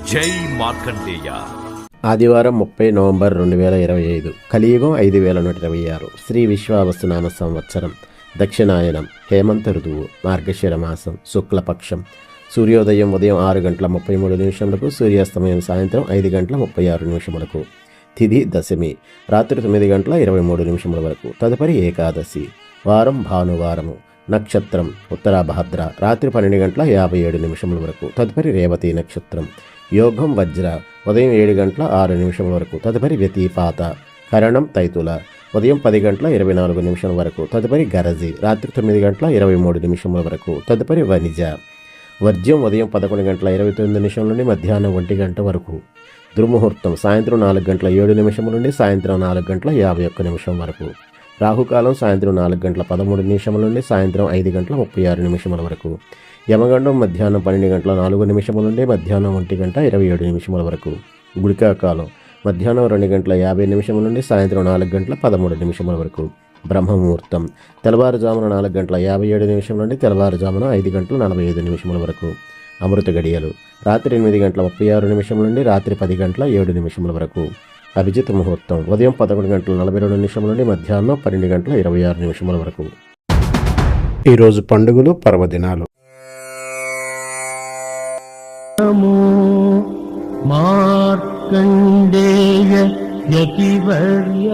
జై మార్కండేయ. ఆదివారం 30 నవంబర్ 2025. కలియుగం 5126. శ్రీ విశ్వావసునామ సంవత్సరం. దక్షిణాయనం. హేమంత ఋతువు. మార్గశిర మాసం. శుక్లపక్షం. సూర్యోదయం ఉదయం 6:33 సూర్యాస్తమయం సాయంత్రం 5:36 తిథి దశమి. రాత్రి 9:23 వరకు. తదుపరి ఏకాదశి. వారం భానువారము. నక్షత్రం ఉత్తరాభాద్ర. రాత్రి 12:57 వరకు. తదుపరి రేవతి నక్షత్రం. యోగం వజ్ర. ఉదయం 7:06 వరకు. తదుపరి వ్యతిపాత. కరణం తైతుల. ఉదయం 10:24 వరకు. తదుపరి గరజి. రాత్రి 9:23 వరకు. తదుపరి వనిజ. వర్జ్యం ఉదయం 11:29 నుండి మధ్యాహ్నం 1 గంట వరకు. దుర్ముహూర్తం సాయంత్రం 4:07 నుండి సాయంత్రం 4:51 వరకు. రాహుకాలం సాయంత్రం 4:13 నుండి సాయంత్రం 5:36 వరకు. యమగండం మధ్యాహ్నం 12:04 నుండి మధ్యాహ్నం 1:27 వరకు. గుళికాకాలం మధ్యాహ్నం 2:50 నుండి సాయంత్రం 4:13 వరకు. బ్రహ్మముహూర్తం తెల్లవారుజామున 4:57 నుండి తెల్లవారుజామున 5:45 వరకు. అమృత గడియలు రాత్రి 8:36 నుండి రాత్రి 10:07 వరకు. అభిజిత్ ముహూర్తం ఉదయం 11:42 నుండి మధ్యాహ్నం 12:26 వరకు. ఈరోజు పండుగలు పర్వదినాలు. మార్కండేయ యతివర్య